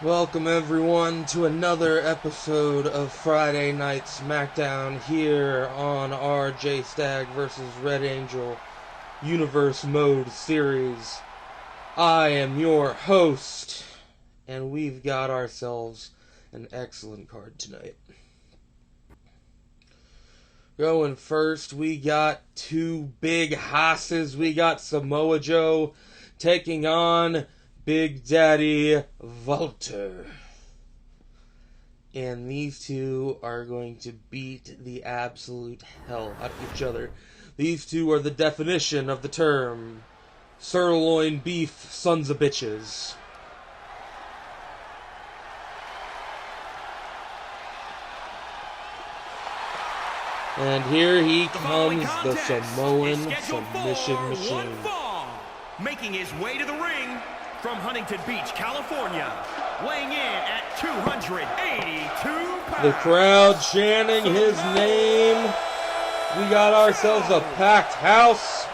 Welcome everyone to another episode of Friday Night SmackDown here on our J-Stag vs. Red Angel Universe Mode series. I am your host, and we've got ourselves an excellent card tonight. Going first, we got two big hosses. We got Samoa Joe taking on Big Daddy Walter. And these two are going to beat the absolute hell out of each other. These two are the definition of the term sirloin beef sons of bitches. And here he comes, the Samoan submission machine. Making his way to the ring from Huntington Beach, California, weighing in at 282 pounds. The crowd chanting his name. We got ourselves a packed house.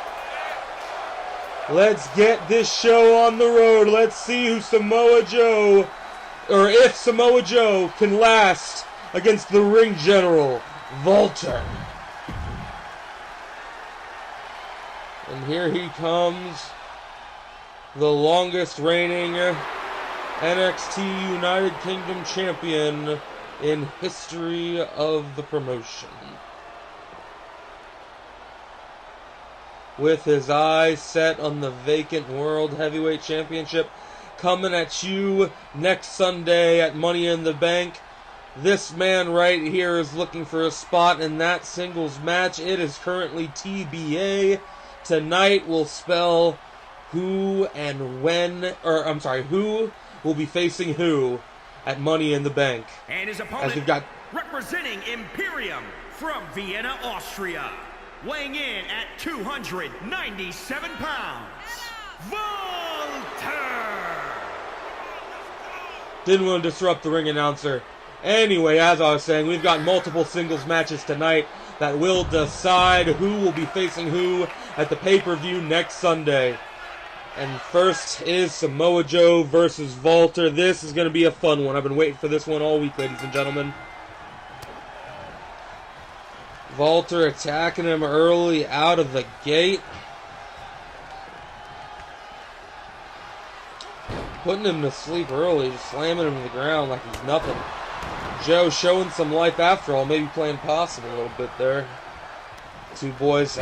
Let's get this show on the road. Let's see who Samoa Joe, or if Samoa Joe can last against the ring general, Walter. And here he comes, the longest reigning NXT United Kingdom champion in history of the promotion. With his eyes set on the vacant World Heavyweight Championship coming at you next Sunday at Money in the Bank, this man right here is looking for a spot in that singles match. It is currently TBA. Tonight will spell who and when, or I'm sorry, who will be facing who at Money in the Bank. And his opponent, representing Imperium from Vienna, Austria, weighing in at 297 pounds, Walter! Didn't want to disrupt the ring announcer. Anyway, as I was saying, we've got multiple singles matches tonight that will decide who will be facing who at the pay-per-view next Sunday. And first is Samoa Joe versus Walter. This is going to be a fun one. I've been waiting for this one all week, ladies and gentlemen. Walter attacking him early out of the gate. Putting him to sleep early, just slamming him to the ground like he's nothing. Joe showing some life after all, maybe playing possum a little bit there. Two boys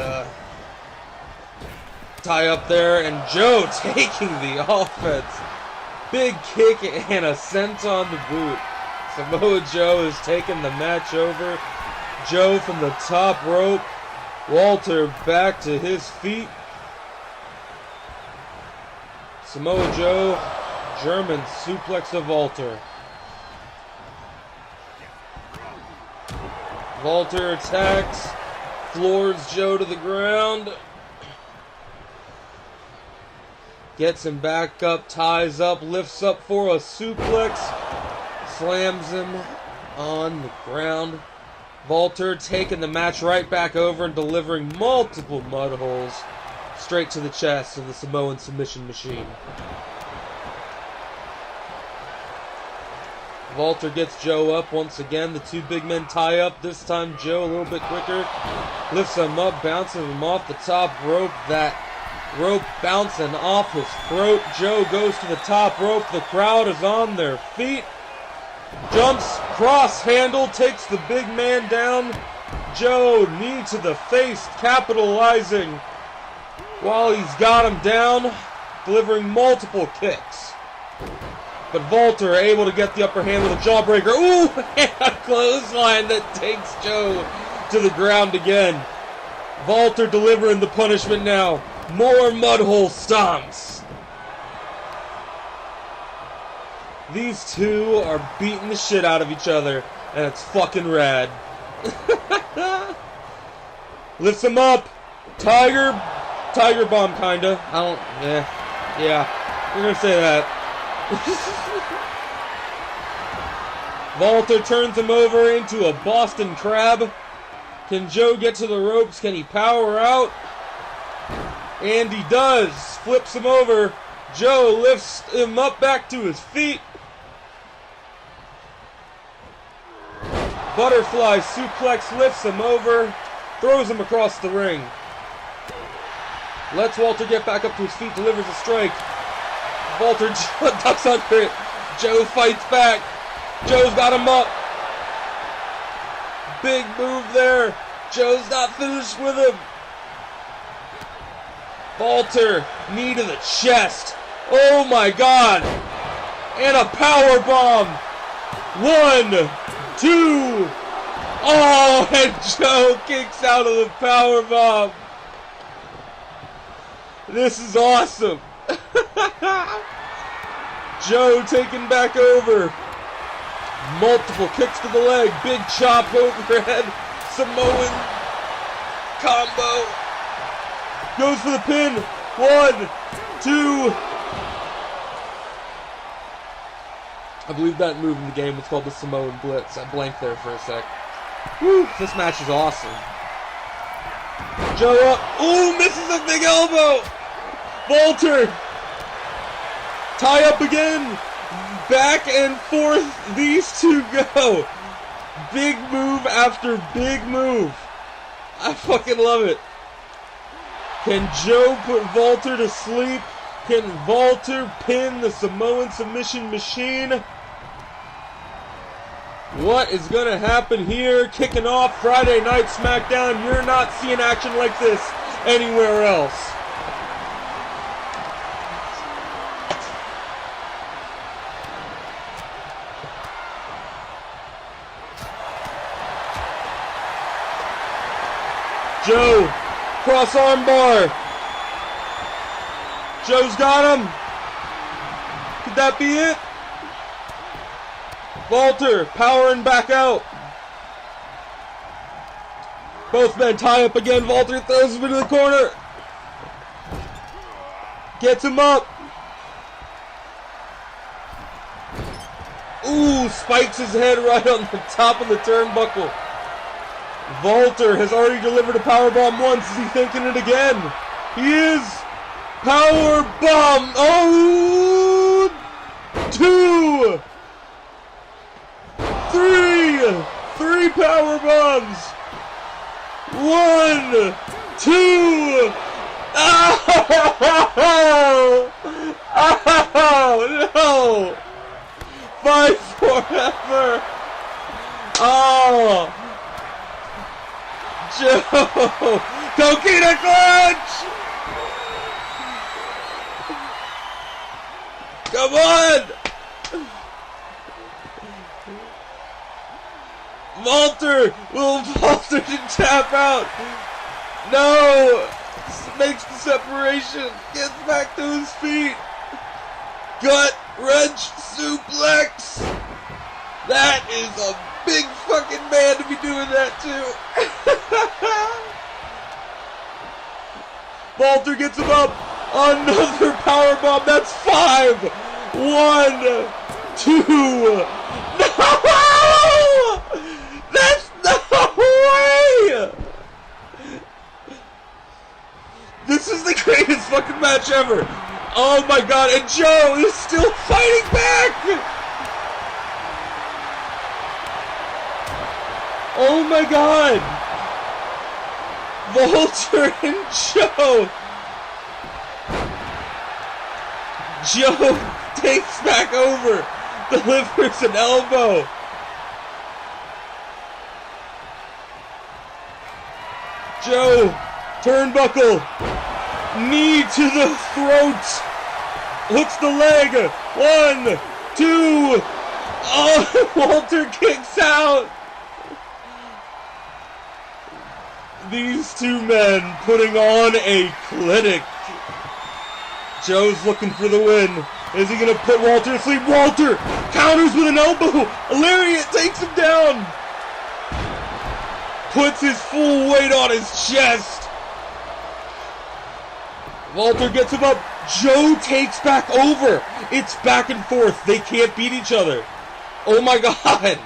tie up there, and Joe taking the offense. Big kick and a senton to boot. Samoa Joe is taking the match over. Joe from the top rope. Walter back to his feet. Samoa Joe, German suplex of Walter. Walter attacks, floors Joe to the ground. Gets him back up, ties up, lifts up for a suplex, slams him on the ground. Walter taking the match right back over and delivering multiple mud holes straight to the chest of the Samoan submission machine. Walter gets Joe up once again. The two big men tie up. This time Joe a little bit quicker. Lifts him up, bounces him off the top rope. That rope bouncing off his throat. Joe goes to the top rope. The crowd is on their feet. Jumps, cross handle, takes the big man down. Joe, knee to the face, capitalizing while he's got him down, delivering multiple kicks. But Walter able to get the upper hand with a jawbreaker. Ooh, and a clothesline that takes Joe to the ground again. Walter delivering the punishment now. More mudhole stomps. These two are beating the shit out of each other, and it's fucking rad. Lifts him up. Tiger bomb, kinda. Yeah, we're gonna say that. Walter turns him over into a Boston Crab. Can Joe get to the ropes? Can he power out? And he does. Flips him over. Joe lifts him up back to his feet. Butterfly suplex lifts him over, throws him across the ring. Lets Walter get back up to his feet, delivers a strike. Walter ducks under it. Joe fights back. Joe's got him up. Big move there. Joe's not finished with him. Walter, knee to the chest. Oh my God. And a power bomb. 1, 2. Oh, and Joe kicks out of the power bomb. This is awesome. Joe taken back over. Multiple kicks to the leg. Big chop overhead. Samoan combo. Goes for the pin. 1, 2. I believe that move in the game was called the Samoan Blitz. I blanked there for a sec. Woo, this match is awesome. Joe up. Ooh, misses a big elbow. Walter. Tie up again. Back and forth these two go. Big move after big move. I fucking love it. Can Joe put Walter to sleep? Can Walter pin the Samoan submission machine? What is going to happen here? Kicking off Friday Night SmackDown. You're not seeing action like this anywhere else. Joe, cross arm bar. Joe's got him. Could that be it? Walter powering back out. Both men tie up again. Walter throws him into the corner. Gets him up. Ooh, spikes his head right on the top of the turnbuckle. Walter has already delivered a powerbomb once. Is he thinking it again? He is. Powerbomb. Oh, 2, 3. 3 power bombs. 1, 2. Oh, oh no. Fight forever. Oh. Joe. Coquina clutch. Come on. Walter! Will Walter tap out? No! Makes the separation. Gets back to his feet. Gut wrench suplex. That is a big fucking man to be doing that too. Walter gets him up. Another powerbomb. That's 5. 1, 2. No! That's no way! This is the greatest fucking match ever. Oh my God, and Joe is still fighting back! Oh my God! Walter and Joe! Joe takes back over, delivers an elbow. Joe, turnbuckle, knee to the throat, hooks the leg, 1, 2, oh, Walter kicks out. These two men putting on a clinic. Joe's looking for the win. Is he going to put Walter to sleep? Walter counters with an elbow. Lariat takes him down. Puts his full weight on his chest. Walter gets him up. Joe takes back over. It's back and forth. They can't beat each other. Oh my God.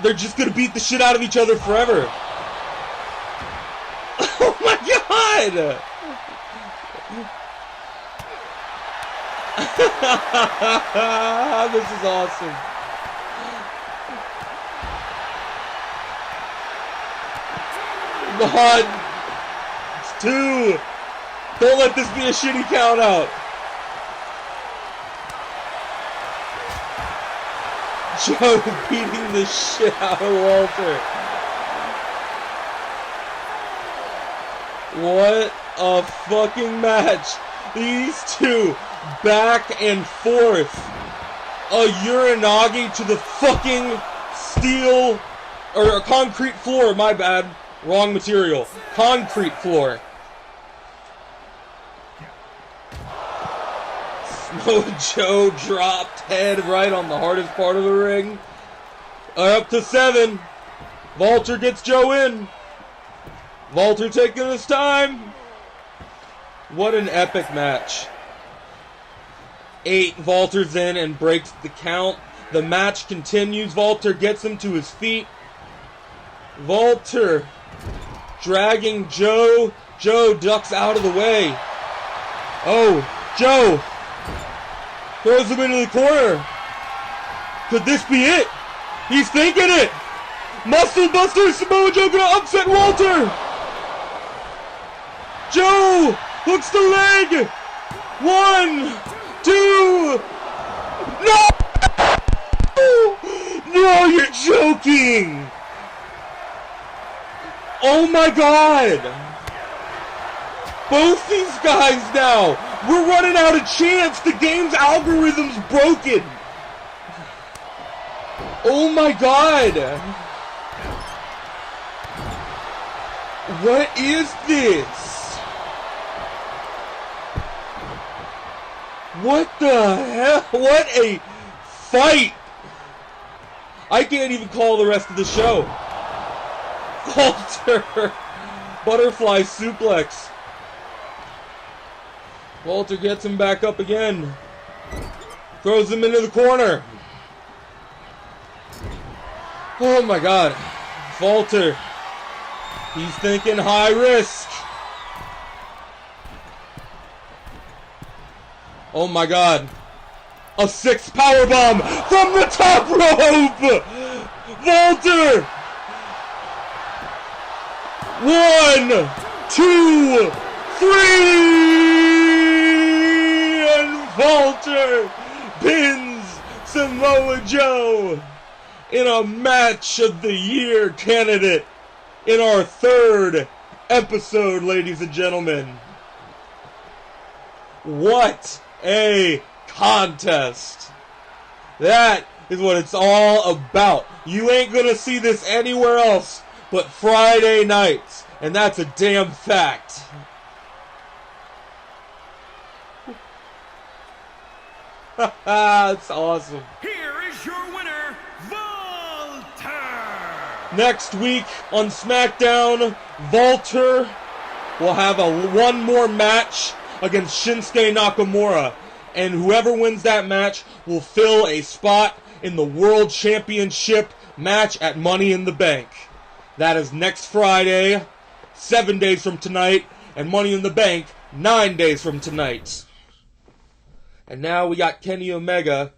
They're just going to beat the shit out of each other forever. Oh my God. This is awesome. on. It's 2. Don't let this be a shitty count out. Joe beating the shit out of Walter. What a fucking match. These two back and forth. A uranagi to the fucking steel, or a concrete floor, my bad. Wrong material. Concrete floor. Samoa Joe dropped head right on the hardest part of the ring. Up to 7. Walter gets Joe in. Walter taking his time. What an epic match. 8. Walter's in and breaks the count. The match continues. Walter gets him to his feet. Walter dragging Joe. Joe ducks out of the way. Oh, Joe throws him into the corner. Could this be it? He's thinking it. Muscle Buster. Samoa Joe gonna upset Walter. Joe hooks the leg. 1, 2. No! No, you're joking. Oh my God. Both these guys now. We're running out of chance. The game's algorithm's broken. Oh my God. What is this? What the hell? What a fight. I can't even call the rest of the show. Walter. Butterfly suplex. Walter gets him back up again. Throws him into the corner. Oh my God. Walter. He's thinking high risk. Oh my God. A 6 powerbomb from the top rope. Walter. 1, 2, 3. And Walter pins Samoa Joe in a match of the year candidate in our 3rd episode, ladies and gentlemen. What a contest. That is what it's all about. You ain't gonna see this anywhere else but Friday nights, and that's a damn fact. That's awesome. Here is your winner, Walter. Next week on SmackDown, Walter will have one more match against Shinsuke Nakamura, and whoever wins that match will fill a spot in the World Championship match at Money in the Bank. That is next Friday, 7 days from tonight, and Money in the Bank 9 days from tonight. And now we got Kenny Omega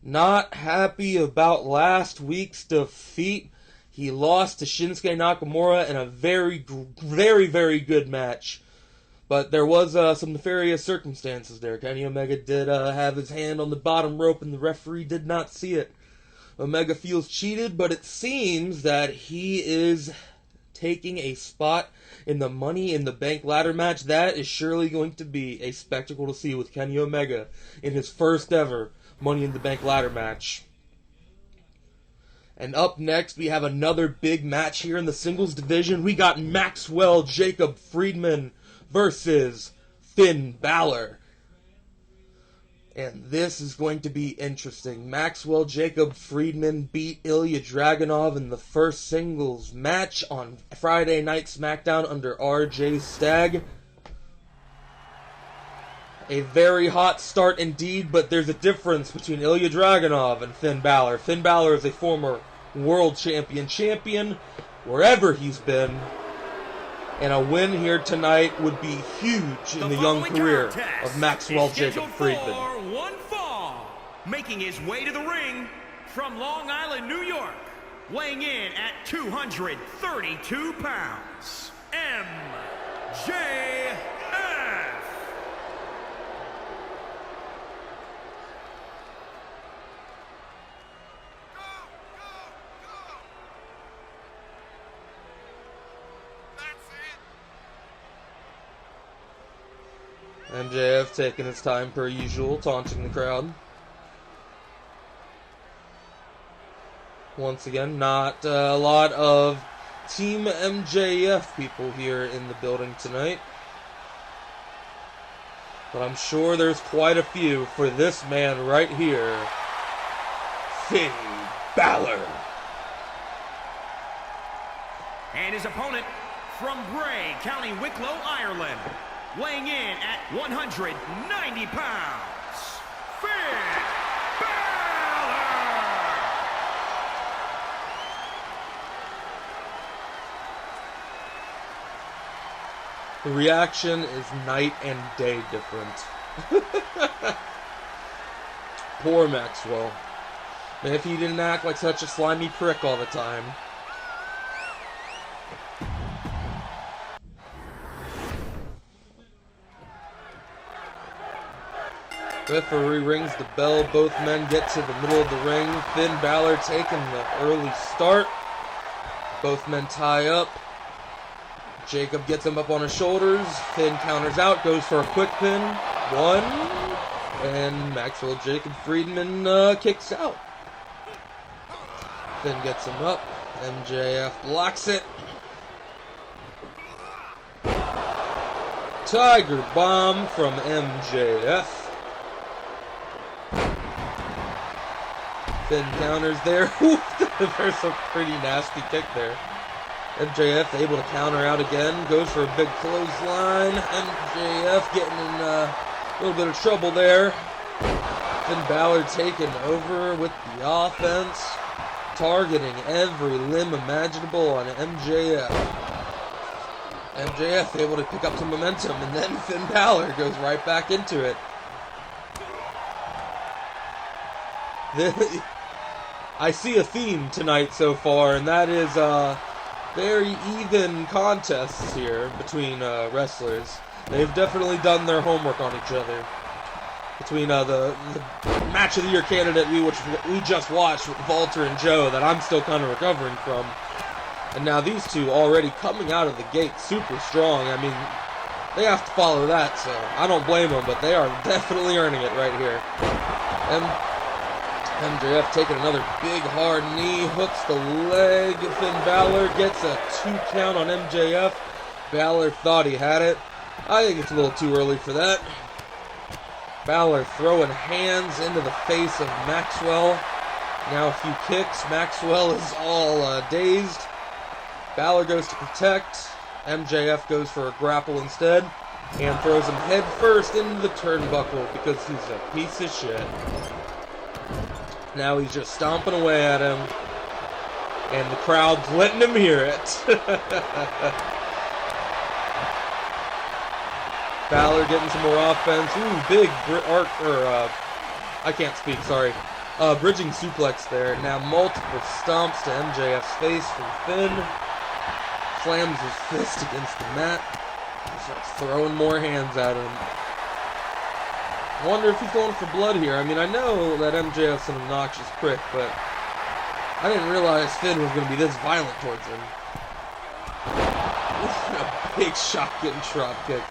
not happy about last week's defeat. He lost to Shinsuke Nakamura in a very, very good match. But there was some nefarious circumstances there. Kenny Omega did have his hand on the bottom rope, and the referee did not see it. Omega feels cheated, but it seems that he is taking a spot in the Money in the Bank ladder match. That is surely going to be a spectacle to see with Kenny Omega in his first ever Money in the Bank ladder match. And up next, we have another big match here in the singles division. We got Maxwell Jacob Friedman versus Finn Balor. And this is going to be interesting. Maxwell Jacob Friedman beat Ilya Dragunov in the first singles match on Friday Night SmackDown under RJ Stagg. A very hot start indeed, but there's a difference between Ilya Dragunov and Finn Balor. Finn Balor is a former world champion, wherever he's been. And a win here tonight would be huge in the young career of Maxwell Jacob Friedman. One fall, making his way to the ring from Long Island, New York, weighing in at 232 pounds, MJF. MJF taking his time per usual, taunting the crowd. Once again, not a lot of Team MJF people here in the building tonight. But I'm sure there's quite a few for this man right here, Finn Balor. And his opponent from Bray, County Wicklow, Ireland, weighing in at 190 pounds, Finn Balor! The reaction is night and day different. Poor Maxwell. Man, if he didn't act like such a slimy prick all the time. Referee rings the bell. Both men get to the middle of the ring. Finn Balor taking the early start. Both men tie up. Jacob gets him up on his shoulders. Finn counters out, goes for a quick pin. One. And Maxwell Jacob Friedman kicks out. Finn gets him up. MJF blocks it. Tiger bomb from MJF. Finn counters there. There's a pretty nasty kick there. MJF able to counter out again. Goes for a big clothesline. MJF getting in a little bit of trouble there. Finn Balor taking over with the offense. Targeting every limb imaginable on MJF. MJF able to pick up some momentum. And then Finn Balor goes right back into it. I see a theme tonight so far, and that is very even contests here between wrestlers. They've definitely done their homework on each other. Between the match of the year candidate we just watched with Walter and Joe that I'm still kind of recovering from, and now these two already coming out of the gate super strong. I mean, they have to follow that, so I don't blame them, but they are definitely earning it right here. And MJF taking another big hard knee, hooks the leg. Finn Balor gets a 2 count on MJF. Balor thought he had it. I think it's a little too early for that. Balor throwing hands into the face of Maxwell. Now a few kicks. Maxwell is all dazed. Balor goes to protect. MJF goes for a grapple instead and throws him head first into the turnbuckle because he's a piece of shit. Now he's just stomping away at him, and the crowd's letting him hear it. Balor getting some more offense. Ooh, big I can't speak, sorry. Bridging suplex there. Now multiple stomps to MJF's face from Finn. Slams his fist against the mat. Starts throwing more hands at him. Wonder if he's going for blood here. I mean, I know that MJF's an obnoxious prick, but I didn't realize Finn was going to be this violent towards him. A big shot getting drop kick.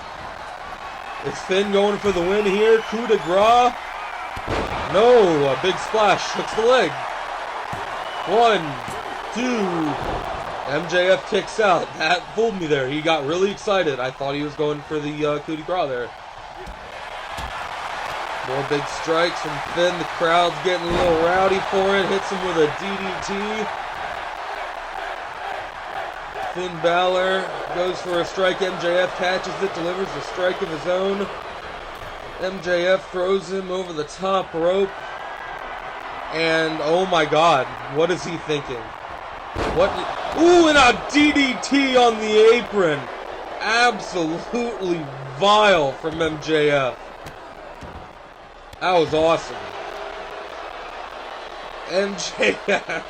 Is Finn going for the win here? Coup de grace? No, a big splash. Hooks the leg. 1, 2. MJF kicks out. That fooled me there. He got really excited. I thought he was going for the coup de grace there. More big strikes from Finn. The crowd's getting a little rowdy for it. Hits him with a DDT. Finn Balor goes for a strike. MJF catches it, delivers a strike of his own. MJF throws him over the top rope. And oh my god, what is he thinking? Ooh, and a DDT on the apron. Absolutely vile from MJF. That was awesome. MJF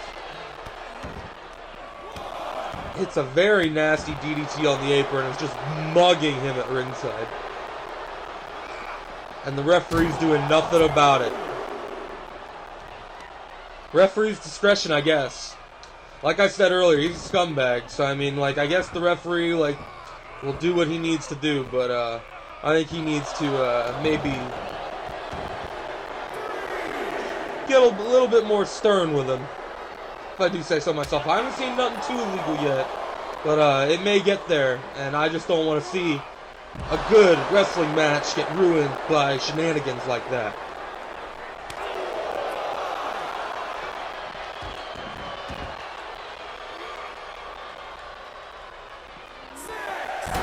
hits a very nasty DDT on the apron and is just mugging him at ringside. And the referee's doing nothing about it. Referee's discretion, I guess. Like I said earlier, he's a scumbag, so I mean, like, I guess the referee, like, will do what he needs to do, but, I think he needs to, maybe get a little bit more stern with him, if I do say so myself. I haven't seen nothing too illegal yet, but, it may get there, and I just don't want to see a good wrestling match get ruined by shenanigans like that.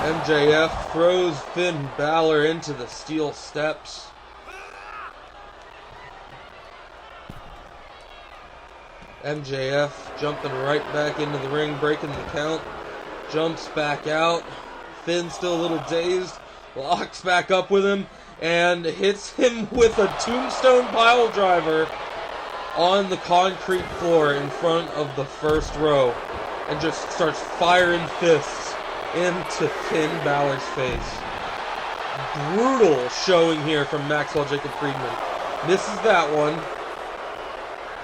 MJF throws Finn Balor into the steel steps. MJF jumping right back into the ring, breaking the count. Jumps back out. Finn still a little dazed. Locks back up with him and hits him with a tombstone pile driver on the concrete floor in front of the first row. And just starts firing fists into Finn Balor's face. Brutal showing here from Maxwell Jacob Friedman. Misses that one.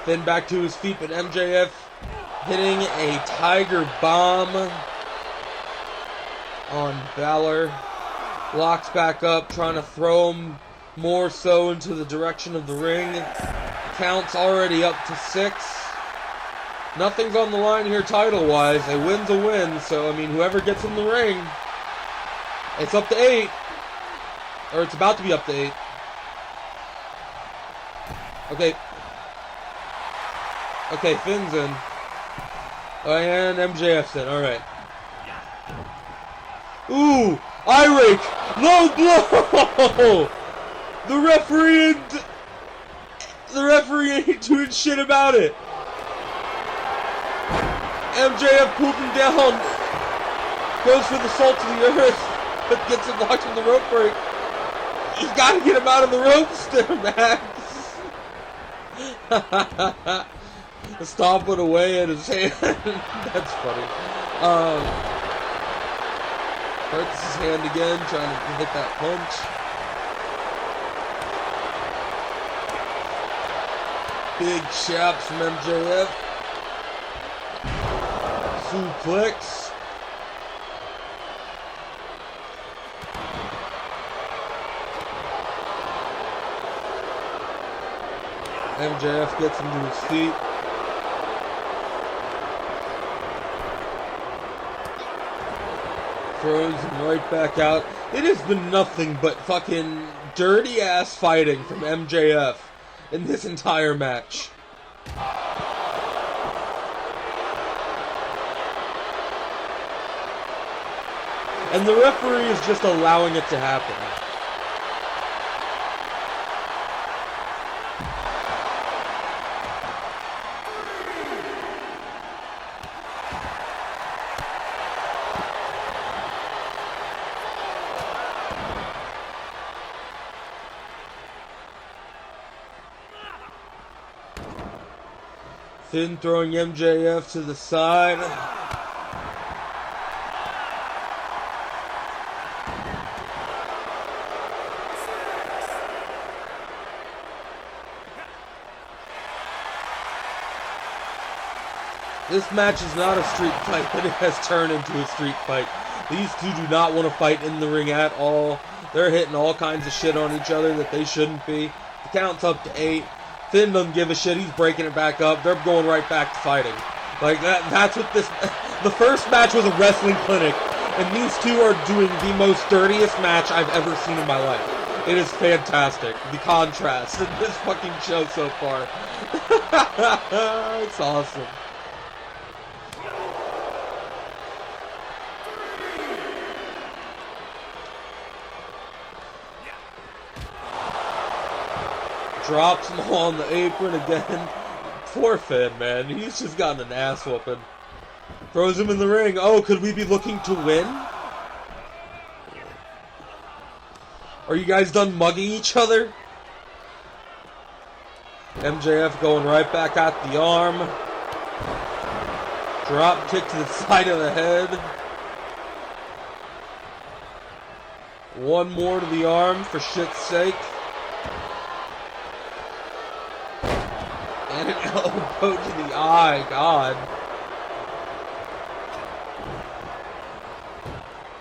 Finn back to his feet, but MJF hitting a Tiger Bomb on Balor. Locks back up, trying to throw him more so into the direction of the ring. Count's already up to 6. Nothing's on the line here title-wise. A win's a win, so, I mean, whoever gets in the ring, it's up to 8. Or it's about to be up to 8. Okay. Okay, Finn's in. And MJF's in, alright. Ooh! Eye rake! Low blow! The referee ain't doing shit about it. MJF pooping down, goes for the salt to the earth, but gets it locked in the rope break. You gotta get him out of the ropes there, Max. Stomping away at his hand. That's funny. Hurts his hand again, trying to hit that punch. Big chops from MJF. Suplex. MJF gets him to his feet. Throws him right back out. It has been nothing but fucking dirty ass fighting from MJF in this entire match. And the referee is just allowing it to happen. Finn throwing MJF to the side. This match is not a street fight, but it has turned into a street fight. These two do not want to fight in the ring at all. They're hitting all kinds of shit on each other that they shouldn't be. The count's up to 8. Finn doesn't give a shit. He's breaking it back up. They're going right back to fighting. Like, that's what this... The first match was a wrestling clinic, and these two are doing the most dirtiest match I've ever seen in my life. It is fantastic. The contrast in this fucking show so far. It's awesome. Drops him on the apron again. Poor Finn, man. He's just gotten an ass whooping. Throws him in the ring. Oh, could we be looking to win? Are you guys done mugging each other? MJF going right back at the arm. Drop kick to the side of the head. One more to the arm for shit's sake. And an elbow to the eye, God.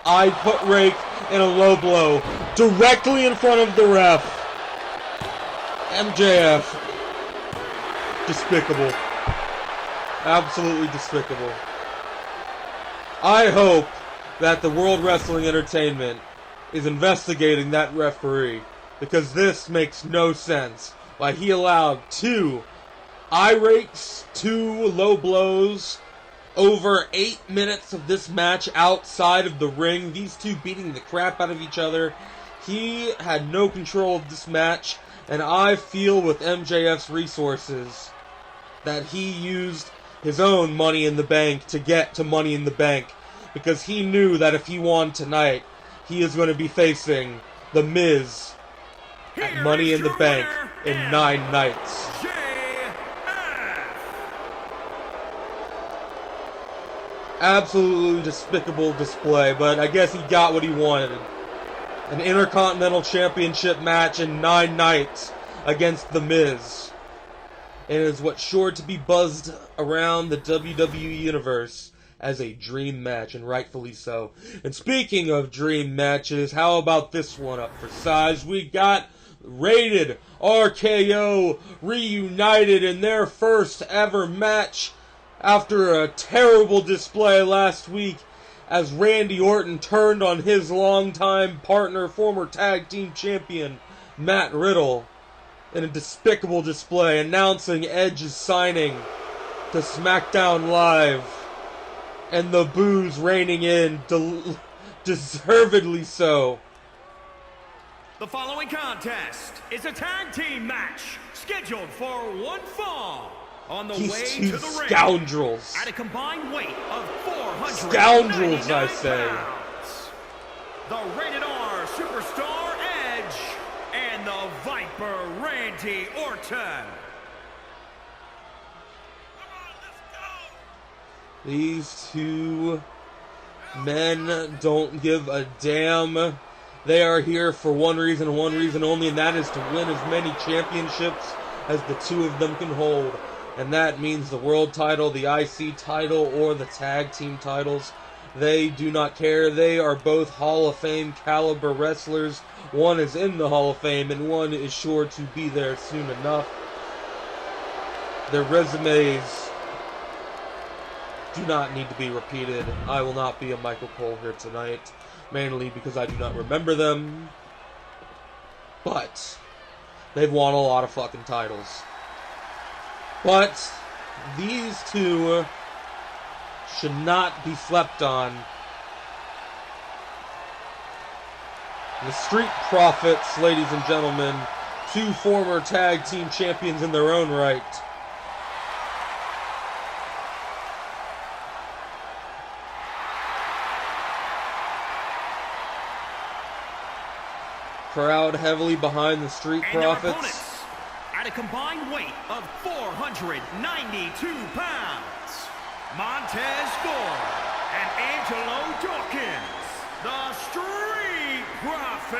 Eye put rake and a low blow directly in front of the ref. MJF. Despicable. Absolutely despicable. I hope that the World Wrestling Entertainment is investigating that referee, because this makes no sense. Why he allowed 2 eye rakes, 2 low blows, over 8 minutes of this match outside of the ring, these two beating the crap out of each other. He had no control of this match, and I feel with MJF's resources that he used his own Money in the Bank to get to Money in the Bank, because he knew that if he won tonight, he is going to be facing The Miz at Money in the Bank in 9 nights. Absolutely despicable display, but I guess he got what he wanted. An Intercontinental Championship match in 9 nights against The Miz. It is what's sure to be buzzed around the WWE Universe as a dream match, and rightfully so. And speaking of dream matches, how about this one up for size? We got Rated RKO reunited in their first ever match after a terrible display last week as Randy Orton turned on his longtime partner, former tag team champion, Matt Riddle, in a despicable display, announcing Edge's signing to SmackDown Live, and the boos raining in, deservedly so. The following contest is a tag team match scheduled for one fall. On the These way two to the ring, scoundrels. at a combined weight of 400 Scoundrels, I say. pounds, the Rated R Superstar Edge and the Viper Randy Orton. These two men don't give a damn. They are here for one reason and one reason only, and that is to win as many championships as the two of them can hold. And that means the world title, the IC title, or the tag team titles. They do not care. They are both Hall of Fame caliber wrestlers. One is in the Hall of Fame, and one is sure to be there soon enough. Their resumes do not need to be repeated. I will not be a Michael Cole here tonight, mainly because I do not remember them. But they've won a lot of fucking titles. But these two should not be slept on. The Street Profits, ladies and gentlemen, two former tag team champions in their own right. Crowd heavily behind the Street Profits. At a combined weight of 492 pounds, Montez Ford and Angelo Dawkins, the Street Profits.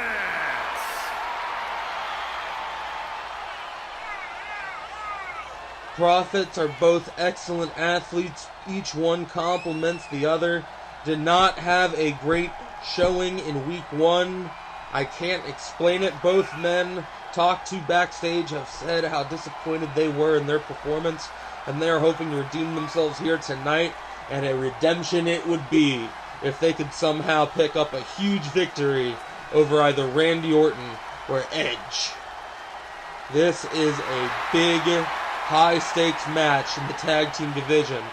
Profits are both excellent athletes. Each one complements the other. Did not have a great showing in week 1. I can't explain it. Both men talked to backstage have said how disappointed they were in their performance, and they're hoping to redeem themselves here tonight, and a redemption it would be if they could somehow pick up a huge victory over either Randy Orton or Edge. This is a big, high-stakes match in the tag team division.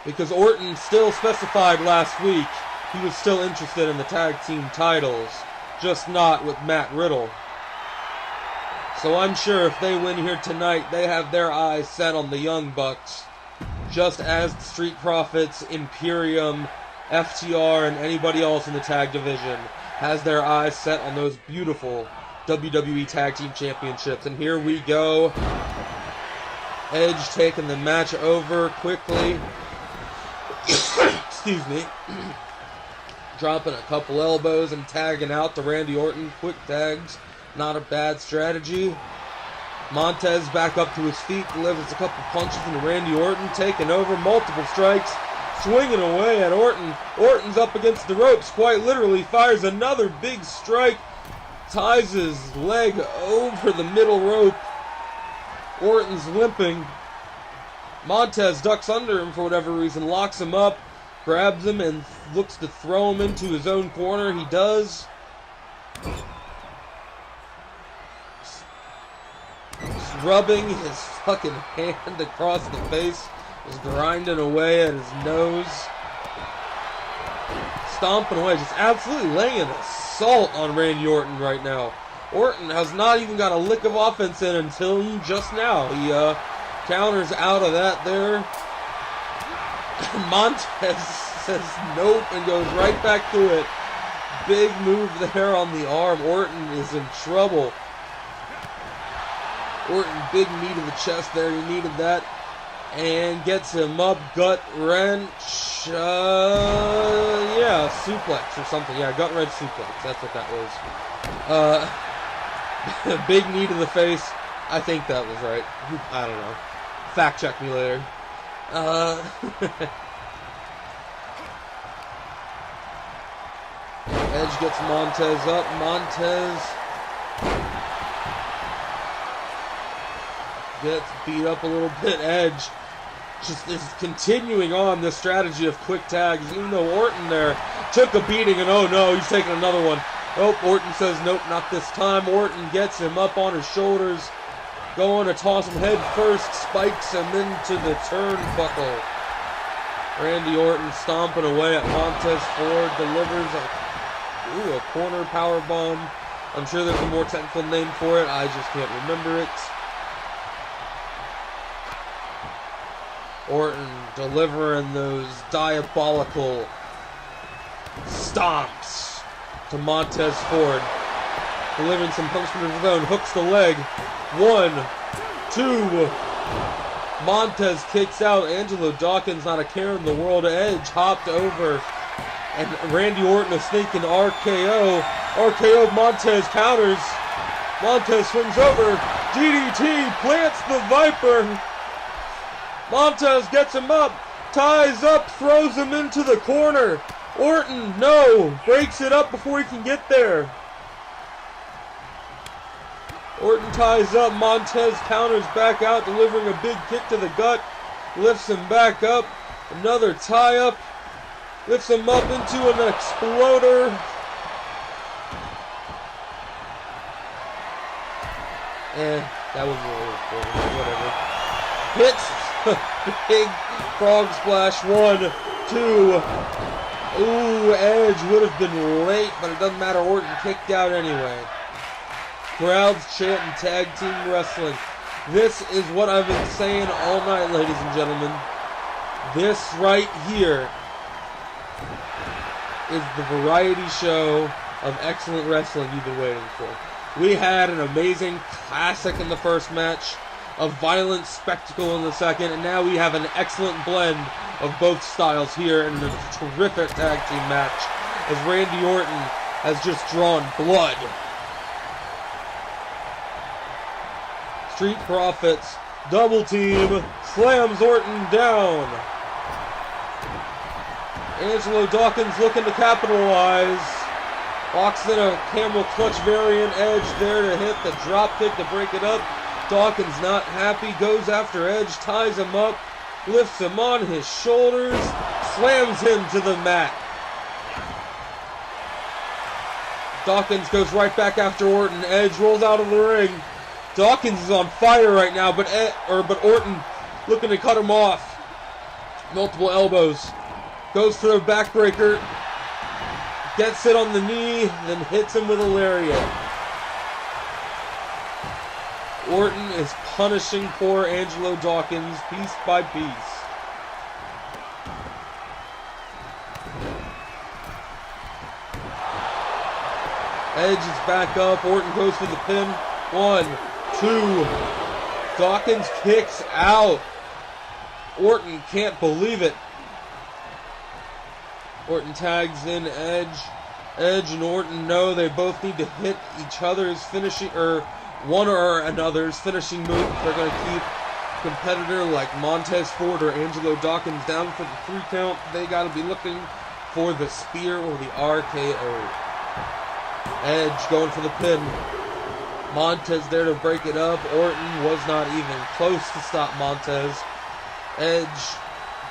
Because Orton still specified last week he was still interested in the tag team titles, just not with Matt Riddle. So I'm sure if they win here tonight, they have their eyes set on the Young Bucks, just as the Street Profits, Imperium, FTR, and anybody else in the tag division has their eyes set on those beautiful WWE Tag Team Championships. And here we go. Edge taking the match over quickly. Excuse me. Dropping a couple elbows and tagging out to Randy Orton. Quick tags. Not a bad strategy. Montez back up to his feet, delivers a couple punches into Randy Orton, taking over, multiple strikes, swinging away at Orton. Orton's up against the ropes, quite literally, fires another big strike, ties his leg over the middle rope. Orton's limping. Montez ducks under him for whatever reason, locks him up, grabs him, and looks to throw him into his own corner. He does. Rubbing his fucking hand across the face, was grinding away at his nose, stomping away, just absolutely laying an assault on Randy Orton right now. Orton has not even got a lick of offense in until just now. He counters out of that there. Montez says nope and goes right back to it. Big move there on the arm. Orton is in trouble. Orton, big knee to the chest there, he needed that. And gets him up, gut wrench. Yeah, suplex or something. Yeah, gut wrench suplex, that's what that was. Big knee to the face. I think that was right. I don't know. Fact check me later. Edge gets Montez up. Montez gets beat up a little bit. Edge just is continuing on this strategy of quick tags, even though Orton there took a beating, and oh no, he's taking another one. Oh, Orton says nope, not this time. Orton gets him up on his shoulders, going to toss him head first, spikes him into the turnbuckle. Randy Orton stomping away at Montez Ford, delivers a corner power bomb. I'm sure there's a more technical name for it, I just can't remember it. Orton delivering those diabolical stomps to Montez Ford. Delivering some punishment of his own. Hooks the leg. 1, 2. Montez kicks out. Angelo Dawkins, not a care in the world. Edge hopped over. And Randy Orton a sneaking RKO. RKO, Montez counters. Montez swings over. DDT plants the Viper. Montez gets him up, ties up, throws him into the corner. Orton, no, breaks it up before he can get there. Orton ties up, Montez counters back out, delivering a big kick to the gut, lifts him back up, another tie up, lifts him up into an exploder. That was really important, whatever. Hits big frog splash. 1, 2. Ooh, Edge would have been late, but it doesn't matter. Orton kicked out anyway. Crowds chanting tag team wrestling. This is what I've been saying all night, ladies and gentlemen. This right here is the variety show of excellent wrestling you've been waiting for. We had an amazing classic in the first match, a violent spectacle in the second, and now we have an excellent blend of both styles here in a terrific tag team match as Randy Orton has just drawn blood. Street Profits, double team, slams Orton down. Angelo Dawkins looking to capitalize. Walks in a camel clutch variant. Edge there to hit the drop kick to break it up. Dawkins not happy, goes after Edge, ties him up, lifts him on his shoulders, slams him to the mat. Dawkins goes right back after Orton. Edge rolls out of the ring. Dawkins is on fire right now, but Orton looking to cut him off. Multiple elbows. Goes for the backbreaker. Gets it on the knee, then hits him with a lariat. Orton is punishing poor Angelo Dawkins piece by piece. Edge is back up. Orton goes for the pin. 1, 2. Dawkins kicks out. Orton can't believe it. Orton tags in Edge. Edge and Orton know they both need to hit each other's finishing, or one or another's finishing move if they're going to keep a competitor like Montez Ford or Angelo Dawkins down for the 3 count. They got to be looking for the spear or the RKO. Edge going for the pin. Montez there to break it up. Orton was not even close to stop Montez. Edge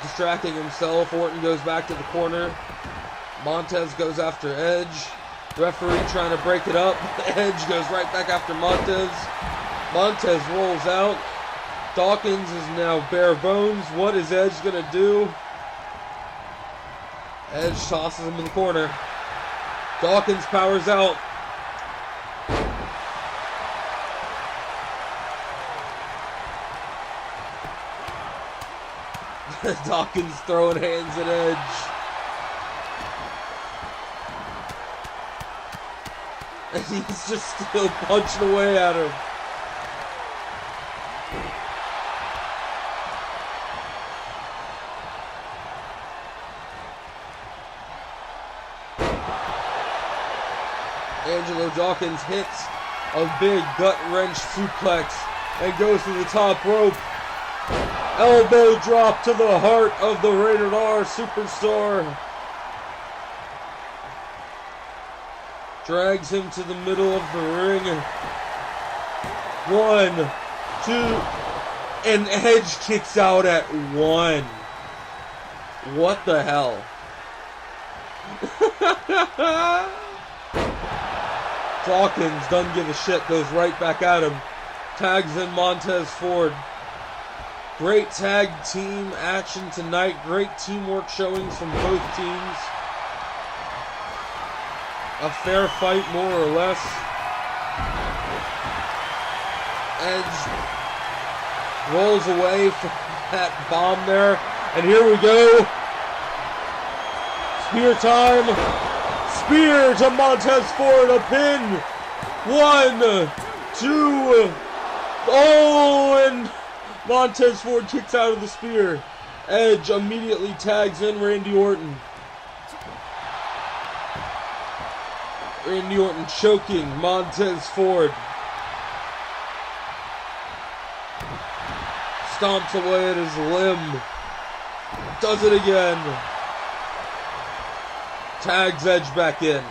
distracting himself. Orton goes back to the corner. Montez goes after Edge. Referee trying to break it up. Edge goes right back after Montez. Montez rolls out. Dawkins is now bare bones. What is Edge going to do? Edge tosses him in the corner. Dawkins powers out. Dawkins throwing hands at Edge. And he's just still punching away at him. Angelo Dawkins hits a big gut-wrench suplex and goes to the top rope. Elbow drop to the heart of the Rated R superstar. Drags him to the middle of the ring. 1, 2, and Edge kicks out at 1. What the hell? Dawkins doesn't give a shit, goes right back at him. Tags in Montez Ford. Great tag team action tonight. Great teamwork showings from both teams. A fair fight, more or less. Edge rolls away from that bomb there. And here we go. Spear time. Spear to Montez Ford. A pin. 1, 2. Oh, and Montez Ford kicks out of the spear. Edge immediately tags in Randy Orton. Randy Orton choking Montez Ford. Stomps away at his limb. Does it again. Tags Edge back in.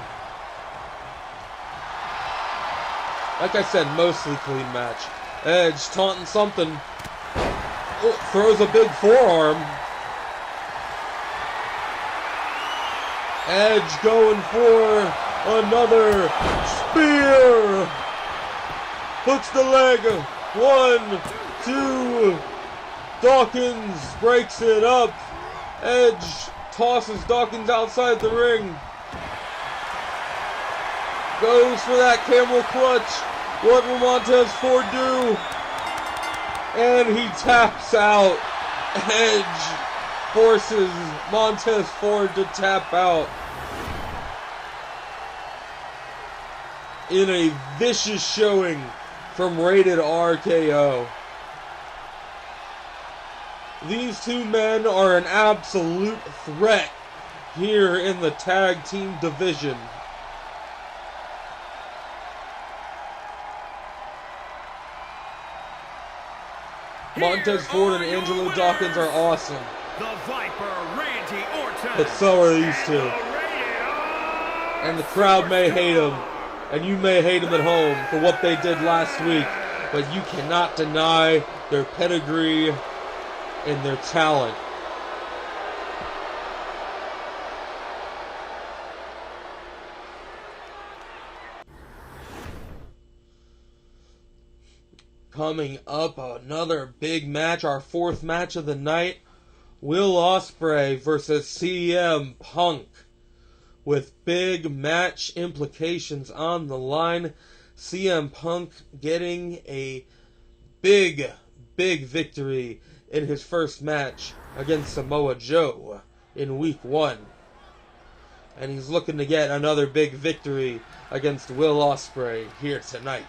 Like I said, mostly clean match. Edge taunting something. Oh, throws a big forearm. Edge going for another spear. Hooks the leg. 1, 2. Dawkins breaks it up. Edge tosses Dawkins outside the ring. Goes for that camel clutch. What will Montez Ford do? And he taps out. Edge forces Montez Ford to tap out. In a vicious showing from Rated RKO. These two men are an absolute threat here in the tag team division. Montez Ford and Angelo Dawkins are awesome. The Viper, Randy Orton. But so are these two. And the crowd may hate them. And you may hate them at home for what they did last week. But you cannot deny their pedigree and their talent. Coming up, another big match, our 4th match of the night. Will Ospreay versus CM Punk. With big match implications on the line. CM Punk getting a big victory in his first match against Samoa Joe in week 1. And he's looking to get another big victory against Will Ospreay here tonight.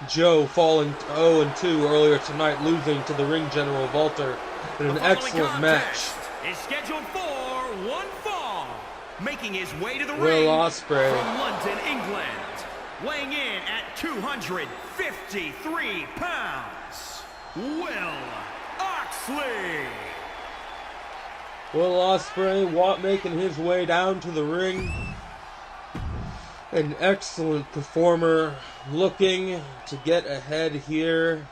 Joe falling 0-2 earlier tonight, losing to the ring general Walter in an excellent match. Is scheduled for one fall, making his way to the Will ring Ospreay from London, England, weighing in at 253 pounds, Will Oxley. Will Ospreay making his way down to the ring. An excellent performer, looking to get ahead here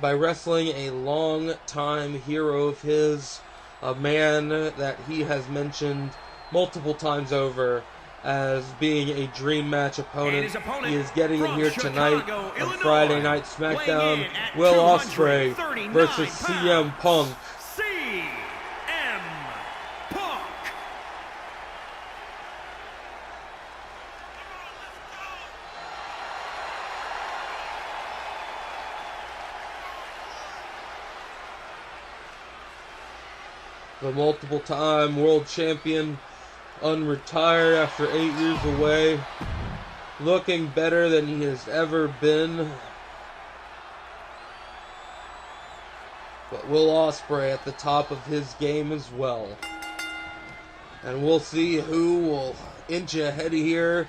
by wrestling a long-time hero of his, a man that he has mentioned multiple times over as being a dream match opponent. He is getting it here tonight on Friday Night SmackDown. Will Ospreay versus CM Punk. CM Punk. The multiple-time world champion, unretired after 8 years away, looking better than he has ever been. But Will Ospreay at the top of his game as well. And we'll see who will inch ahead here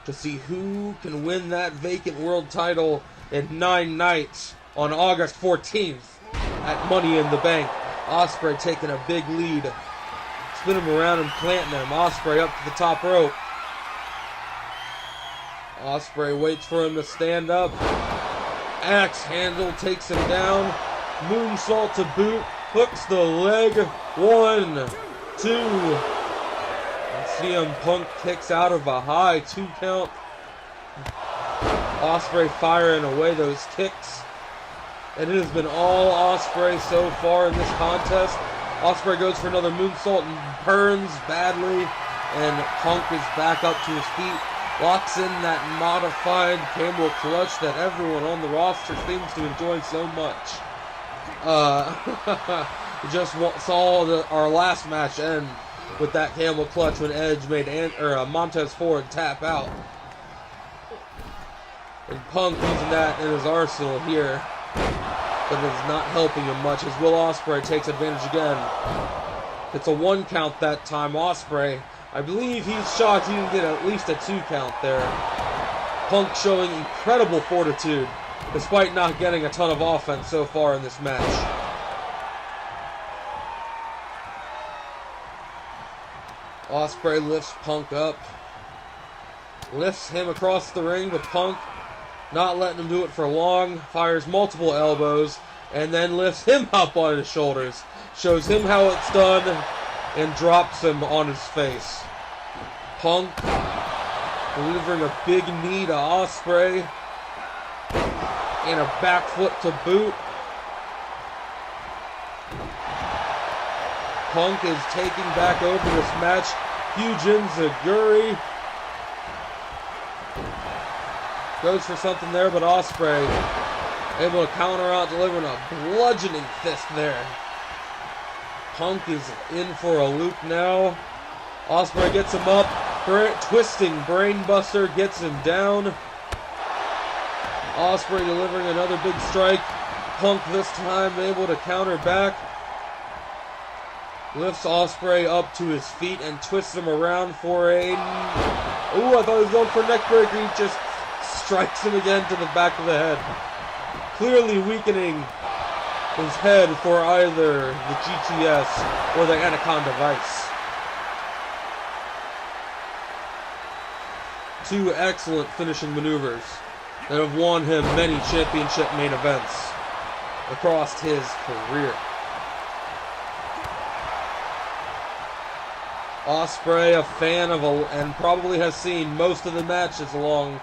to see who can win that vacant world title in 9 nights on August 14th at Money in the Bank. Ospreay taking a big lead. Spin him around and planting him. Ospreay up to the top rope. Ospreay waits for him to stand up. Axe handle takes him down. Moonsault to boot. Hooks the leg. 1, 2. And CM Punk kicks out of a high 2 count. Ospreay firing away those kicks. And it has been all Ospreay so far in this contest. Ospreay goes for another moonsault and burns badly. And Punk is back up to his feet. Locks in that modified camel clutch that everyone on the roster seems to enjoy so much. We just saw our last match end with that camel clutch when Edge made Montez Ford tap out. And Punk using that in his arsenal here. But it's not helping him much as Will Ospreay takes advantage again. It's a 1 count that time. Ospreay, I believe he's shocked he didn't get at least a 2 count there. Punk showing incredible fortitude despite not getting a ton of offense so far in this match. Ospreay lifts Punk up. Lifts him across the ring, but Punk not letting him do it for long, fires multiple elbows, and then lifts him up on his shoulders, shows him how it's done, and drops him on his face. Punk delivering a big knee to Ospreay, and a back foot to boot. Punk is taking back over this match. Huge enziguri. Goes for something there, but Ospreay able to counter out, delivering a bludgeoning fist there. Punk is in for a loop now. Ospreay gets him up. Twisting brainbuster gets him down. Ospreay delivering another big strike. Punk this time able to counter back. Lifts Ospreay up to his feet and twists him around for a... Ooh, I thought he was going for a neck breaker. He just strikes him again to the back of the head. Clearly weakening his head for either the GTS or the Anaconda Vice. 2 excellent finishing maneuvers that have won him many championship main events across his career. Ospreay, a fan of and probably has seen most of the matches along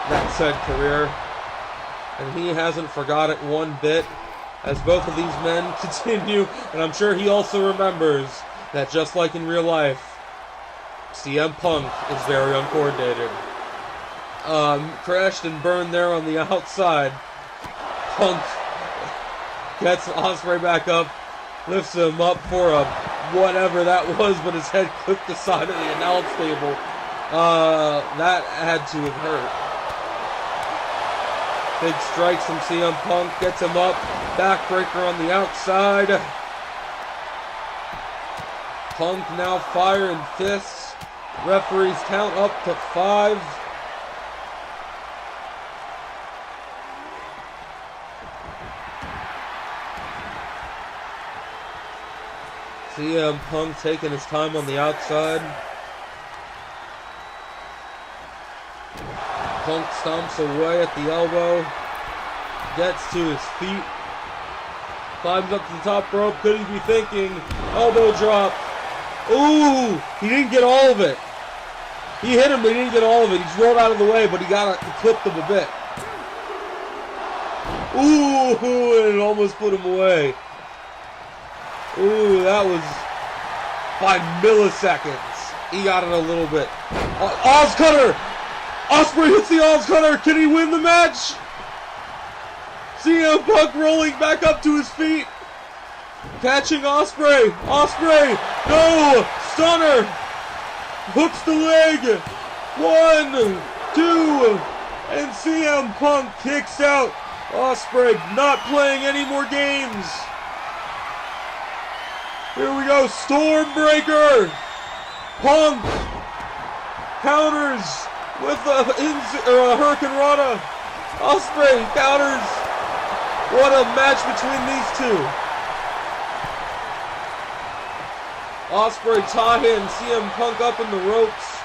that said career, and he hasn't forgot it one bit as both of these men continue, and I'm sure he also remembers that just like in real life, CM Punk is very uncoordinated. Crashed and burned there on the outside. Punk gets Ospreay back up, Lifts him up for a whatever that was, but his head clipped the side of the announce table. That had to have hurt. Big strikes from CM Punk, gets him up. Backbreaker on the outside. Punk now firing fists. Referees count up to 5. CM Punk taking his time on the outside. Punk stomps away at the elbow. Gets to his feet. Climbs up to the top rope. Could he be thinking? Elbow drop. Ooh! He didn't get all of it. He hit him, but he didn't get all of it. He's rolled out of the way, but he clipped him a bit. Ooh! And it almost put him away. Ooh, that was by milliseconds. He got it a little bit. Oz Cutter! Ospreay hits the Oz Cutter. Can he win the match? CM Punk rolling back up to his feet. Catching Ospreay. Ospreay! No! Stunner! Hooks the leg. 1, 2, and CM Punk kicks out. Ospreay not playing any more games. Here we go, Stormbreaker! Punk counters with a Hurricane Rana. Ospreay counters. What a match between these two. Ospreay tie-in, CM Punk up in the ropes.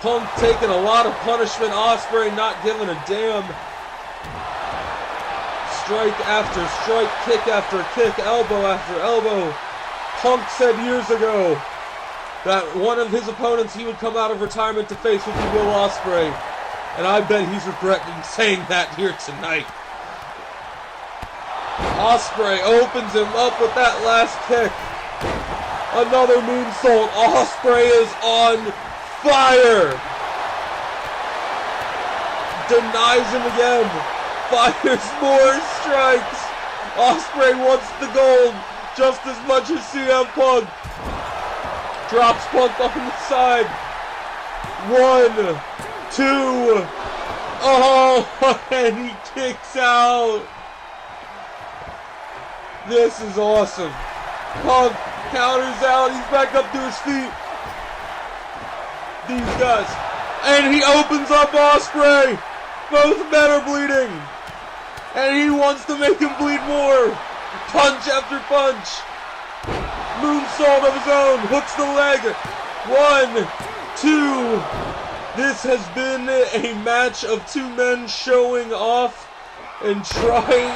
Punk taking a lot of punishment. Ospreay not giving a damn. Strike after strike, kick after kick, elbow after elbow. Punk said years ago that one of his opponents he would come out of retirement to face would be Will Ospreay. And I bet he's regretting saying that here tonight. Ospreay opens him up with that last kick. Another moonsault. Ospreay is on fire. Denies him again. Fires more strikes. Ospreay wants the gold just as much as CM Punk. Drops Punk on the side. 1, 2. Oh, and he kicks out. This is awesome. Punk counters out. He's back up to his feet. These guys. And he opens up Ospreay. Both men are bleeding. And he wants to make him bleed more. Punch after punch. Moonsault of his own. Hooks the leg. 1, 2. This has been a match of two men showing off and trying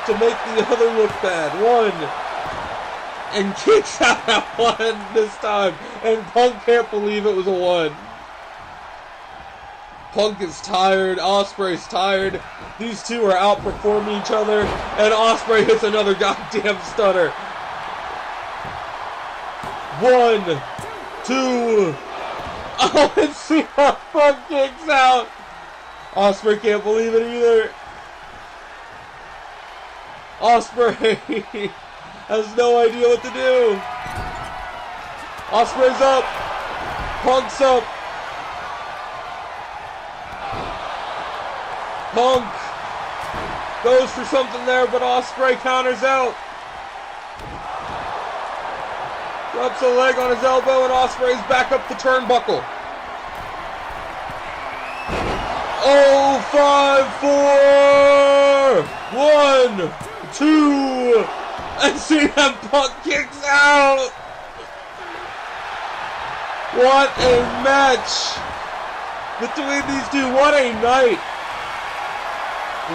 to make the other look bad. 1. And kicks out at 1 this time. And Punk can't believe it was a 1. Punk is tired. Ospreay's tired. These two are outperforming each other. And Ospreay hits another goddamn stunner. 1, 2. Oh, and see how Punk kicks out. Ospreay can't believe it either. Ospreay has no idea what to do. Ospreay's up. Punk's up. Punk goes for something there, but Ospreay counters out. Drops a leg on his elbow, and Ospreay's back up the turnbuckle. 5, 4, 1, 2, and CM Punk kicks out. What a match between these two. What a night.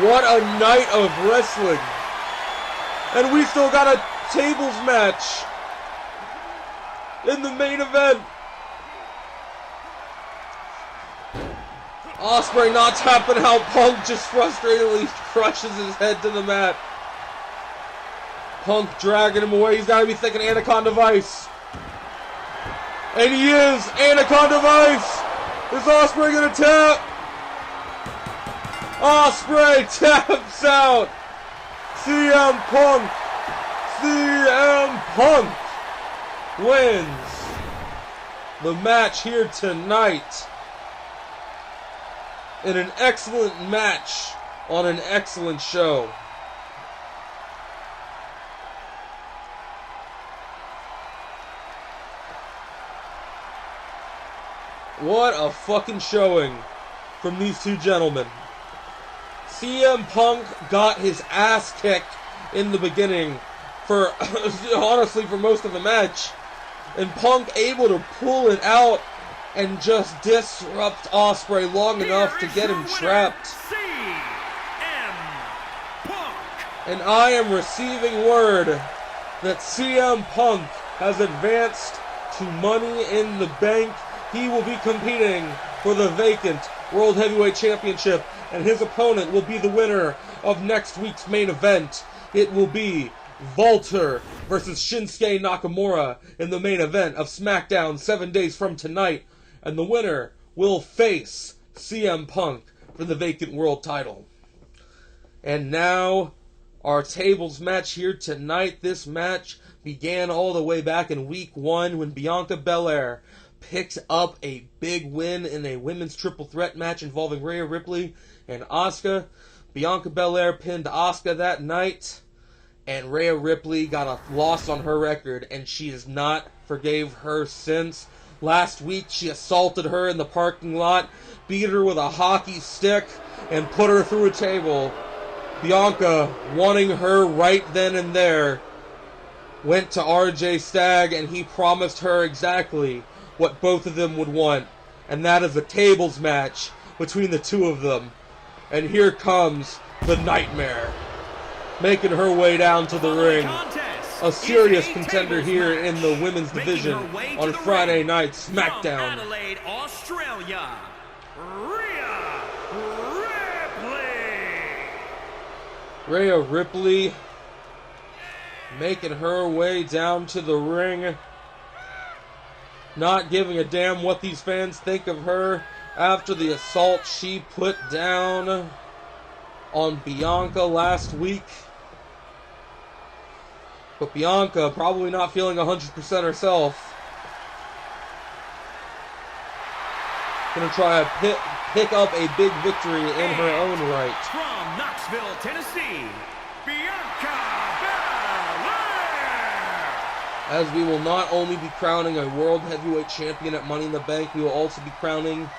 What a night of wrestling. And we still got a tables match in the main event. Ospreay not tapping out. Punk just frustratedly crushes his head to the mat. Punk dragging him away. He's got to be thinking Anaconda Vice. And he is. Anaconda Vice. Is Ospreay going to tap? Ospreay taps out. CM Punk wins the match here tonight in an excellent match on an excellent show. What a fucking showing from these two gentlemen. CM Punk got his ass kicked in the beginning for, honestly, for most of the match. And Punk able to pull it out and just disrupt Ospreay long enough to get him trapped. CM Punk. And I am receiving word that CM Punk has advanced to Money in the Bank. He will be competing for the vacant World Heavyweight Championship, and his opponent will be the winner of next week's main event. It will be Walter versus Shinsuke Nakamura in the main event of SmackDown 7 days from tonight, and the winner will face CM Punk for the vacant world title. And now, our tables match here tonight. This match began all the way back in week 1 when Bianca Belair picked up a big win in a women's triple threat match involving Rhea Ripley and Asuka. Bianca Belair pinned Asuka that night, and Rhea Ripley got a loss on her record, and she has not forgave her since. Last week, she assaulted her in the parking lot, beat her with a hockey stick, and put her through a table. Bianca, wanting her right then and there, went to RJ Stagg, and he promised her exactly what both of them would want, and that is a tables match between the two of them. And here comes the Nightmare, making her way down to the ring. A serious contender here in the women's division on Friday night SmackDown. From Adelaide, Australia, Rhea Ripley. Rhea Ripley making her way down to the ring, not giving a damn what these fans think of her after the assault she put down on Bianca last week. But Bianca probably not feeling 100% herself. Gonna try to pick up a big victory in her own right. From Knoxville, Tennessee, Bianca Belair. As we will not only be crowning a World Heavyweight Champion at Money in the Bank, we will also be crowning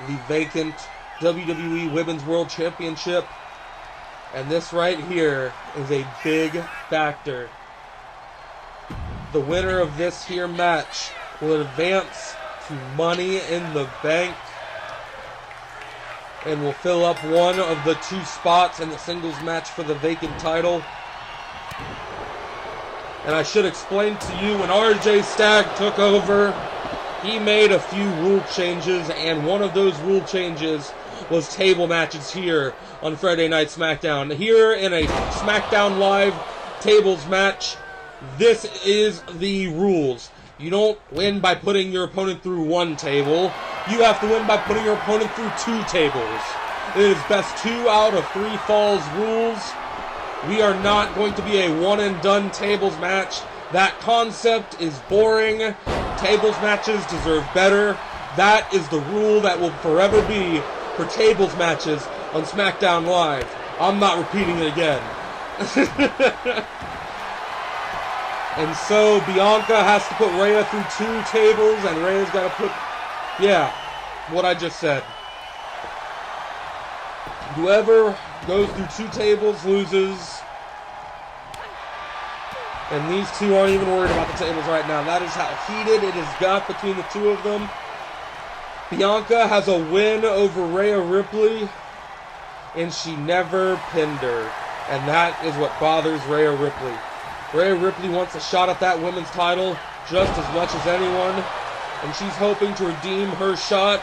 the vacant WWE Women's World Championship. And this right here is a big factor. The winner of this here match will advance to Money in the Bank and will fill up one of the 2 spots in the singles match for the vacant title. And I should explain to you, when RJ Stagg took over, he made a few rule changes, and one of those rule changes was table matches here on Friday Night SmackDown. Here in a SmackDown Live tables match, this is the rules. You don't win by putting your opponent through 1 table. You have to win by putting your opponent through 2 tables. It is best 2 out of 3 falls rules. We are not going to be a one-and-done tables match. That concept is boring. Tables matches deserve better. That is the rule that will forever be for tables matches on SmackDown Live. I'm not repeating it again. And so Bianca has to put Rhea through 2 tables, and Rhea's got to put... Yeah, what I just said. Whoever goes through 2 tables loses. And these two aren't even worried about the tables right now. That is how heated it has got between the 2 of them. Bianca has a win over Rhea Ripley, and she never pinned her. And that is what bothers Rhea Ripley. Rhea Ripley wants a shot at that women's title just as much as anyone, and she's hoping to redeem her shot.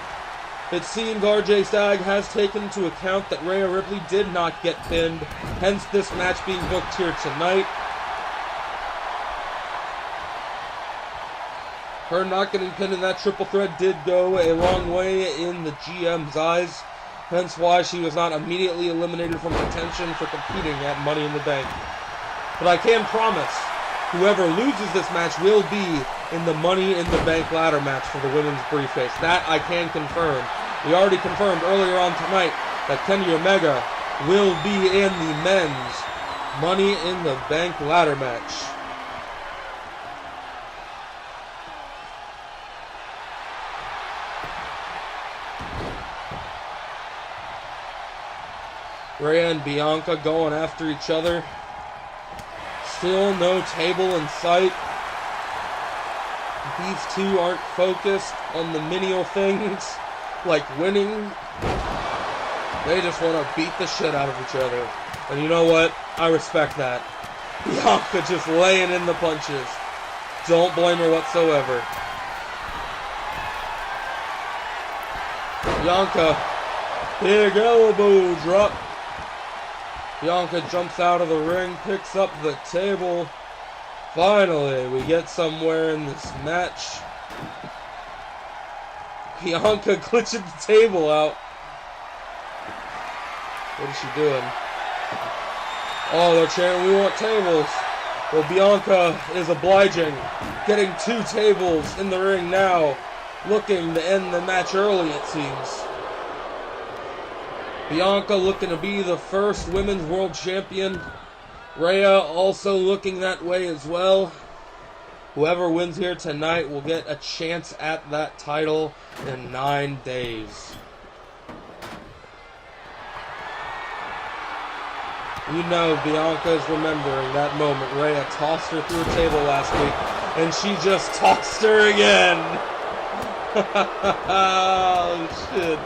It seems RJ Stagg has taken into account that Rhea Ripley did not get pinned, hence this match being booked here tonight. Her not getting pinned in that triple threat did go a long way in the GM's eyes. hence why she was not immediately eliminated from contention for competing at Money in the Bank. But I can promise, whoever loses this match will be in the Money in the Bank ladder match for the women's briefcase. That I can confirm. We already confirmed earlier on tonight that Kenny Omega will be in the men's Money in the Bank ladder match. Rhea and Bianca going after each other. Still no table in sight. These two aren't focused on the menial things like winning. They just want to beat the shit out of each other. And you know what? I respect that. Bianca just laying in the punches. Don't blame her whatsoever. Bianca, big elbow drop. Bianca jumps out of the ring, picks up the table. Finally, we get somewhere in this match. Bianca glitching the table out. What is she doing? Oh, they're chanting, we want tables. Well, Bianca is obliging, getting 2 tables in the ring now, looking to end the match early, it seems. Bianca looking to be the first women's world champion. Rhea also looking that way as well. Whoever wins here tonight will get a chance at that title in 9 days. You know Bianca's remembering that moment. Rhea tossed her through a table last week, and she just tossed her again. Oh, shit.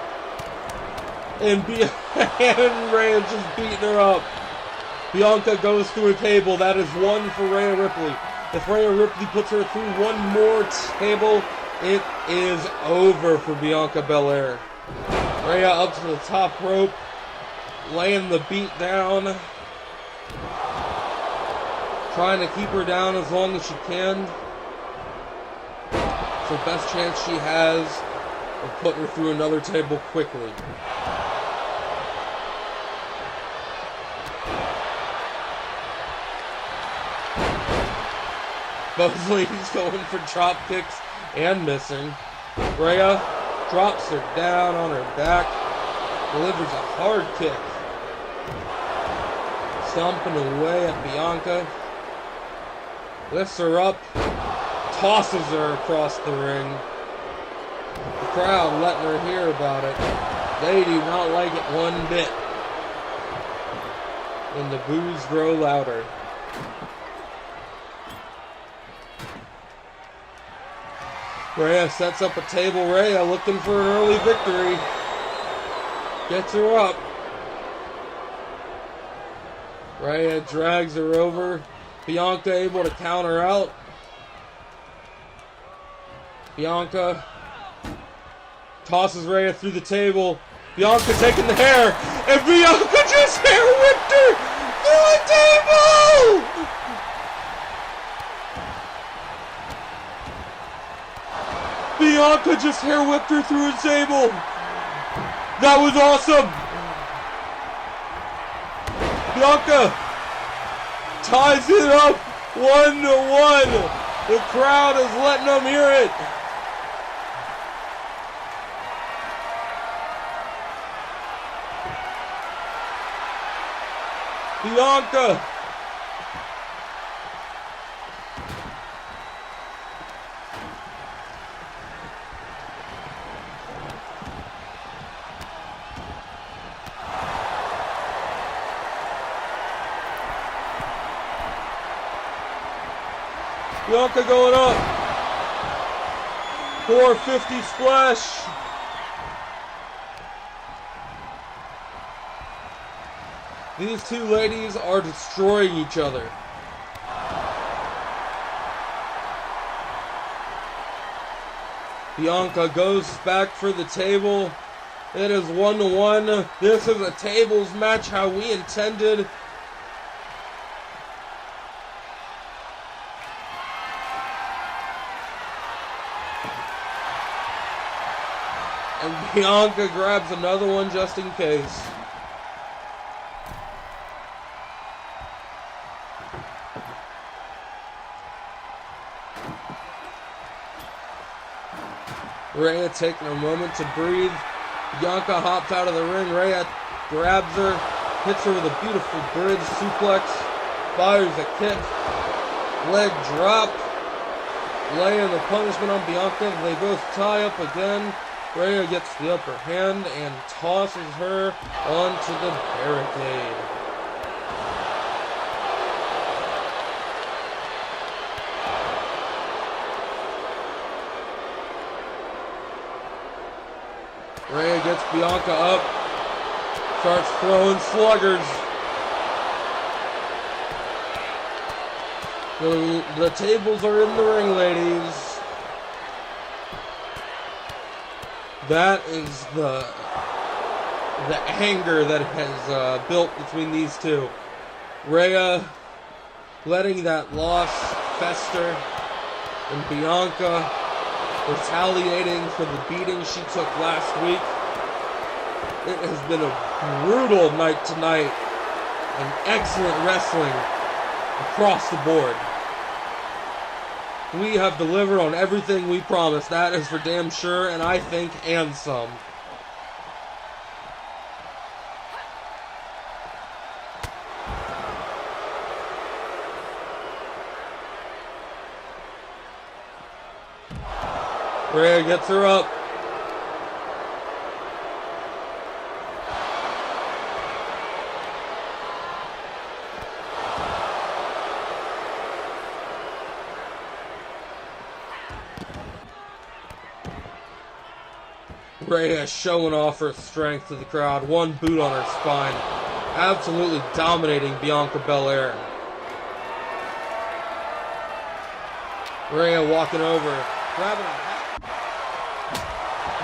And Rhea just beating her up. Bianca goes through a table. That is 1 for Rhea Ripley. If Rhea Ripley puts her through 1 more table, it is over for Bianca Belair. Rhea up to the top rope, laying the beat down. Trying to keep her down as long as she can. It's the best chance she has of putting her through another table quickly. Both ladies going for drop kicks and missing. Rhea drops her down on her back, delivers a hard kick. Stomping away at Bianca. Lifts her up, tosses her across the ring. The crowd letting her hear about it. They do not like it one bit. And the boos grow louder. Rhea sets up a table. Rhea looking for an early victory. Gets her up. Rhea drags her over. Bianca able to counter out. Bianca tosses Rhea through the table. Bianca taking the hair. And Bianca just hair whipped her through a table! Bianca just hair whipped her through a table. That was awesome. Bianca ties it up 1-1. The crowd is letting them hear it. Bianca. Bianca going up. 450 splash. These two ladies are destroying each other. Bianca goes back for the table. It is 1-1. This is a tables match how we intended. And Bianca grabs another one just in case. Rhea taking a moment to breathe. Bianca hops out of the ring. Rhea grabs her, hits her with a beautiful bridge suplex, fires a kick, leg drop, laying the punishment on Bianca. They both tie up again. Rhea gets the upper hand and tosses her onto the barricade. Rhea gets Bianca up, starts throwing sluggers. The tables are in the ring, ladies. That is the anger that has built between these two. Rhea letting that loss fester, and Bianca retaliating for the beating she took last week. It has been a brutal night tonight, and excellent wrestling across the board. We have delivered on everything we promised, that is for damn sure, and I think and some. Rhea gets her up. Rhea showing off her strength to the crowd. One boot on her spine. Absolutely dominating Bianca Belair. Rhea walking over, grabbing a hat.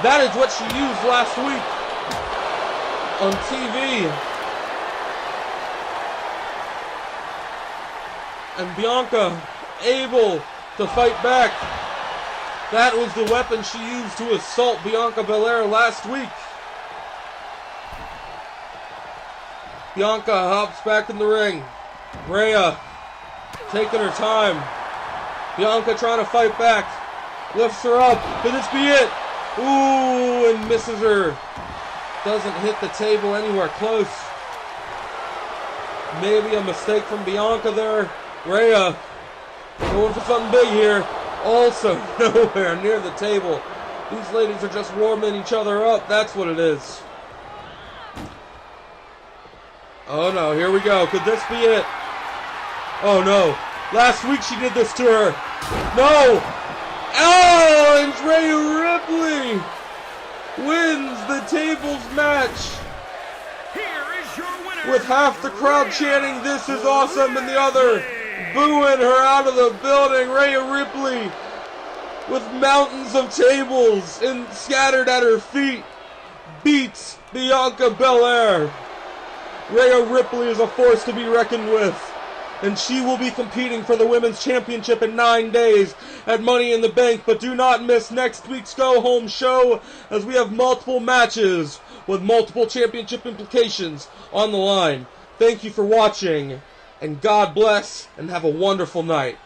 That is what she used last week on TV. And Bianca able to fight back. That was the weapon she used to assault Bianca Belair last week. Bianca hops back in the ring. Rhea taking her time. Bianca trying to fight back. Lifts her up. Could this be it? Ooh, and misses her. Doesn't hit the table anywhere close. Maybe a mistake from Bianca there. Rhea going for something big here. Also nowhere near the table. These ladies are just warming each other up. That's what it is. Oh no, here we go. Could this be it? Oh no. Last week she did this to her. No! Oh, and Rhea Ripley wins the tables match. Here is your winner, with half the crowd chanting, "This is awesome," and the other booing her out of the building. Rhea Ripley with mountains of tables scattered at her feet beats Bianca Belair. Rhea Ripley is a force to be reckoned with, and she will be competing for the Women's Championship in 9 days at Money in the Bank. But do not miss next week's go-home show, as we have multiple matches with multiple championship implications on the line. Thank you for watching, and God bless, and have a wonderful night.